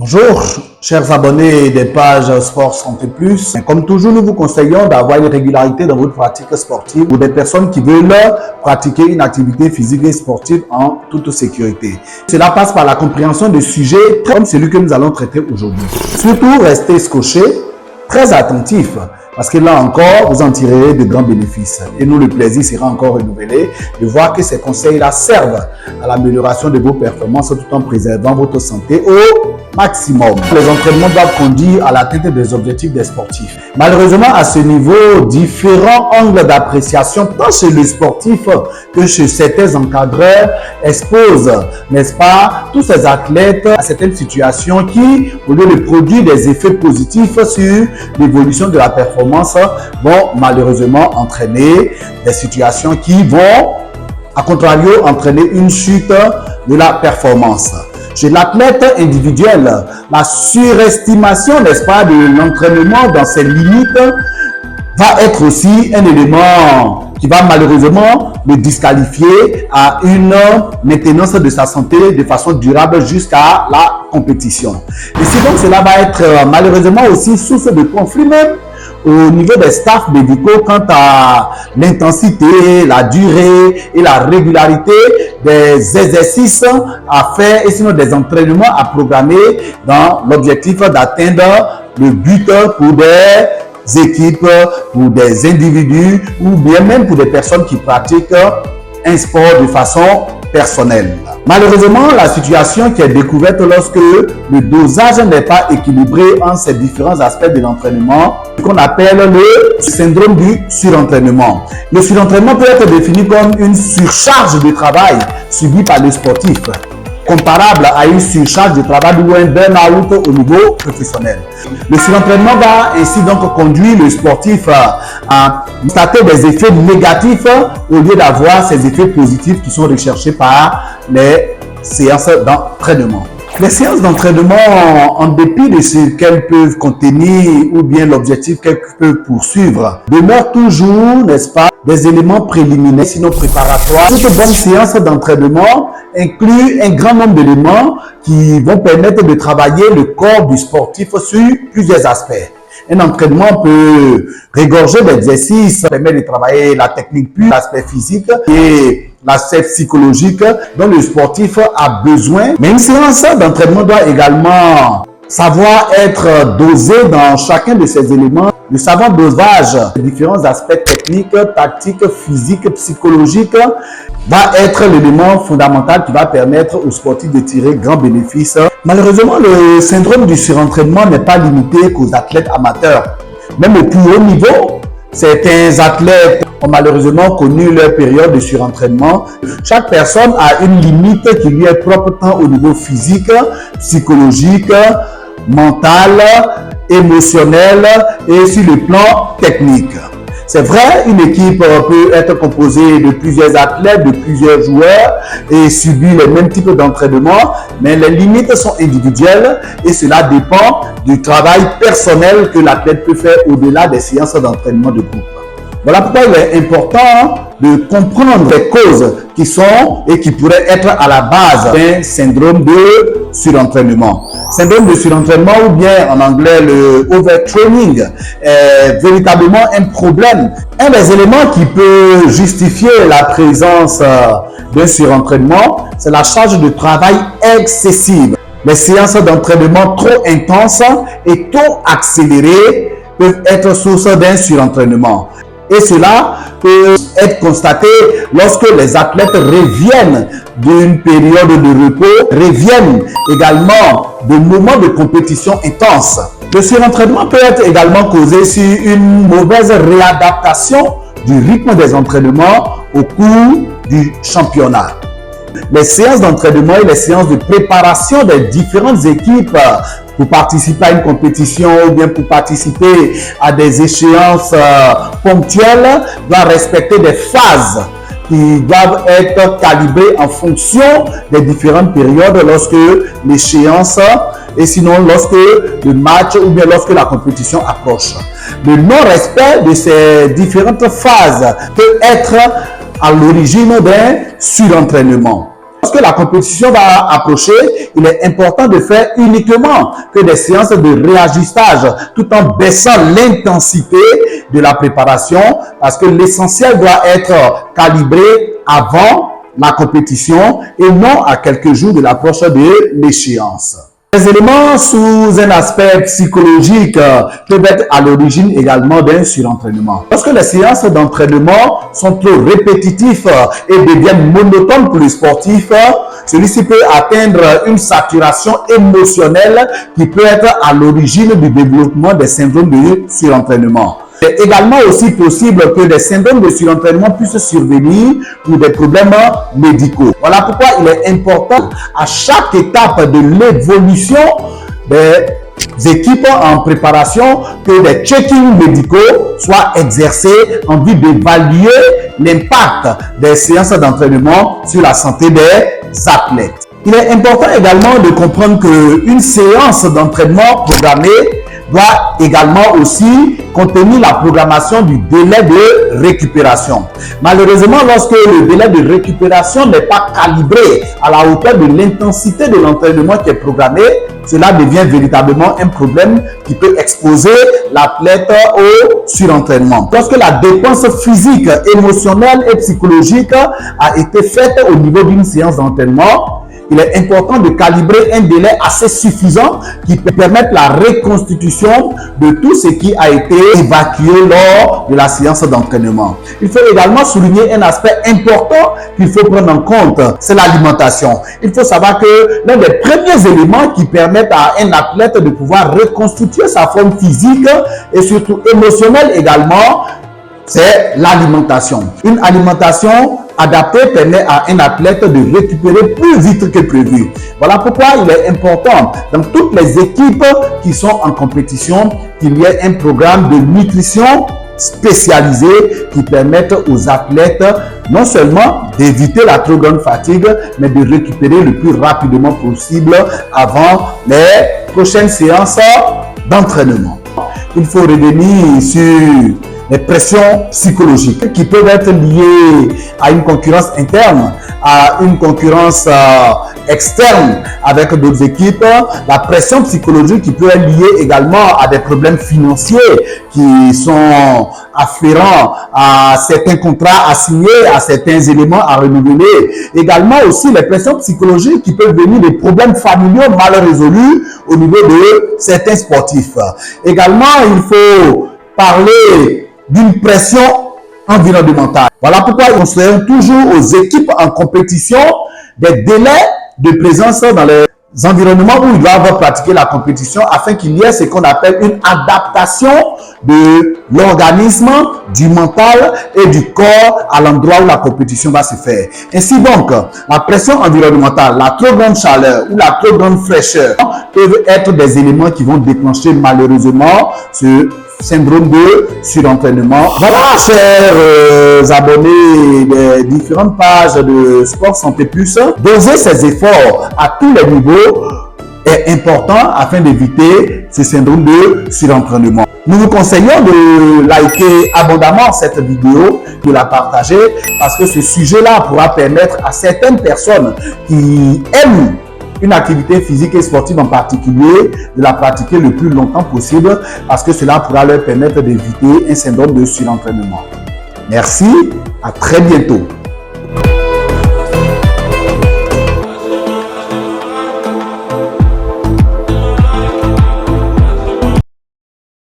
Bonjour, chers abonnés des pages Sport Santé Plus. Comme toujours, nous vous conseillons d'avoir une régularité dans votre pratique sportive pour des personnes qui veulent pratiquer une activité physique et sportive en toute sécurité. Cela passe par la compréhension de sujets comme celui que nous allons traiter aujourd'hui. Surtout, restez scotchés, très attentifs, parce que là encore, vous en tirerez de grands bénéfices. Et nous, le plaisir sera encore renouvelé de voir que ces conseils-là servent à l'amélioration de vos performances tout en préservant votre santé au maximum. Les entraînements doivent conduire à l'atteinte des objectifs des sportifs. Malheureusement, à ce niveau, différents angles d'appréciation, tant chez le sportif que chez certains encadreurs, exposent, n'est-ce pas, tous ces athlètes à certaines situations qui, au lieu de produire des effets positifs sur l'évolution de la performance, vont malheureusement entraîner des situations qui vont, à contrario, entraîner une chute de la performance. Chez l'athlète individuel, la surestimation, n'est-ce pas, de l'entraînement dans ses limites va être aussi un élément qui va malheureusement le disqualifier à une maintenance de sa santé de façon durable jusqu'à la compétition. Et si donc cela va être malheureusement aussi source de conflit même au niveau des staffs médicaux quant à l'intensité, la durée et la régularité des exercices à faire et sinon des entraînements à programmer dans l'objectif d'atteindre le but pour des équipes, pour des individus ou bien même pour des personnes qui pratiquent un sport de façon personnelle. Malheureusement, la situation qui est découverte lorsque le dosage n'est pas équilibré entre ces différents aspects de l'entraînement, ce qu'on appelle le syndrome du surentraînement. Le surentraînement peut être défini comme une surcharge de travail subie par le sportif, comparable à une surcharge de travail ou un burn-out au niveau professionnel. Le surentraînement va ainsi donc conduire le sportif à constater des effets négatifs au lieu d'avoir ces effets positifs qui sont recherchés par les séances d'entraînement. Les séances d'entraînement, en dépit de ce qu'elles peuvent contenir ou bien l'objectif qu'elles peuvent poursuivre, demeurent toujours, n'est-ce pas, des éléments préliminaires, sinon préparatoires. Toute bonne séance d'entraînement inclut un grand nombre d'éléments qui vont permettre de travailler le corps du sportif sur plusieurs aspects. Un entraînement peut régorger d'exercices, permet de travailler la technique pure, l'aspect physique et l'aspect psychologique dont le sportif a besoin. Mais une séance d'entraînement doit également savoir être dosée dans chacun de ces éléments. Le savant dosage des différents aspects techniques, tactiques, physiques, psychologiques va être l'élément fondamental qui va permettre aux sportifs de tirer grand bénéfice. Malheureusement, le syndrome du surentraînement n'est pas limité qu'aux athlètes amateurs. Même au plus haut niveau, certains athlètes ont malheureusement connu leur période de surentraînement. Chaque personne a une limite qui lui est propre tant au niveau physique, psychologique, mental, émotionnel et sur le plan technique. C'est vrai, une équipe peut être composée de plusieurs athlètes, de plusieurs joueurs et subir les mêmes types d'entraînement, mais les limites sont individuelles et cela dépend du travail personnel que l'athlète peut faire au-delà des séances d'entraînement de groupe. Voilà pourquoi il est important de comprendre les causes qui sont et qui pourraient être à la base d'un syndrome de surentraînement. Syndrome de surentraînement ou bien en anglais le overtraining est véritablement un problème. Un des éléments qui peut justifier la présence d'un surentraînement, c'est la charge de travail excessive. Les séances d'entraînement trop intenses et trop accélérées peuvent être source d'un surentraînement. Et cela peut être constaté lorsque les athlètes reviennent d'une période de repos, reviennent également de moments de compétition intense. Le surentraînement peut être également causé sur une mauvaise réadaptation du rythme des entraînements au cours du championnat. Les séances d'entraînement et les séances de préparation des différentes équipes pour participer à une compétition ou bien pour participer à des échéances ponctuelles doivent respecter des phases qui doivent être calibrées en fonction des différentes périodes lorsque l'échéance et sinon lorsque le match ou bien lorsque la compétition approche. Le non-respect de ces différentes phases peut être à l'origine d'un surentraînement. Lorsque la compétition va approcher, il est important de faire uniquement que des séances de réajustage tout en baissant l'intensité de la préparation parce que l'essentiel doit être calibré avant la compétition et non à quelques jours de l'approche de l'échéance. Les éléments sous un aspect psychologique peuvent être à l'origine également d'un surentraînement. Lorsque les séances d'entraînement sont trop répétitives et deviennent monotones pour le sportif, celui-ci peut atteindre une saturation émotionnelle qui peut être à l'origine du développement des syndromes de surentraînement. C'est également aussi possible que des syndromes de surentraînement puissent survenir pour des problèmes médicaux. Voilà pourquoi il est important à chaque étape de l'évolution des équipes en préparation que des check-ins médicaux soient exercés en vue d'évaluer l'impact des séances d'entraînement sur la santé des athlètes. Il est important également de comprendre qu'une séance d'entraînement programmée doit également aussi contenir la programmation du délai de récupération. Malheureusement, lorsque le délai de récupération n'est pas calibré à la hauteur de l'intensité de l'entraînement qui est programmé, cela devient véritablement un problème qui peut exposer l'athlète au surentraînement. Lorsque la dépense physique, émotionnelle et psychologique a été faite au niveau d'une séance d'entraînement, il est important de calibrer un délai assez suffisant qui peut permettre la reconstitution de tout ce qui a été évacué lors de la séance d'entraînement. Il faut également souligner un aspect important qu'il faut prendre en compte, c'est l'alimentation. Il faut savoir que l'un des premiers éléments qui permettent à un athlète de pouvoir reconstituer sa forme physique et surtout émotionnelle également, c'est l'alimentation. Une alimentation adaptée permet à un athlète de récupérer plus vite que prévu. Voilà pourquoi il est important dans toutes les équipes qui sont en compétition qu'il y ait un programme de nutrition spécialisé qui permette aux athlètes non seulement d'éviter la trop grande fatigue, mais de récupérer le plus rapidement possible avant les prochaines séances d'entraînement. Il faut revenir sur les pressions psychologiques qui peuvent être liées à une concurrence interne, à une concurrence externe avec d'autres équipes, la pression psychologique qui peut être liée également à des problèmes financiers qui sont afférents à certains contrats à signer, à certains éléments à renouveler. Également aussi les pressions psychologiques qui peuvent venir des problèmes familiaux mal résolus au niveau de certains sportifs. Également, il faut parler d'une pression environnementale. Voilà pourquoi nous conseillons toujours aux équipes en compétition des délais de présence dans les environnements où ils doivent pratiquer la compétition afin qu'il y ait ce qu'on appelle une adaptation de l'organisme, du mental et du corps à l'endroit où la compétition va se faire. Ainsi donc, la pression environnementale, la trop grande chaleur ou la trop grande fraîcheur peuvent être des éléments qui vont déclencher malheureusement ce syndrome de surentraînement. Voilà, chers abonnés des différentes pages de Sport Santé Plus, doser ces efforts à tous les niveaux est important afin d'éviter ce syndrome de surentraînement. Nous vous conseillons de liker abondamment cette vidéo, de la partager parce que ce sujet-là pourra permettre à certaines personnes qui aiment une activité physique et sportive en particulier, de la pratiquer le plus longtemps possible parce que cela pourra leur permettre d'éviter un syndrome de surentraînement. Merci, à très bientôt.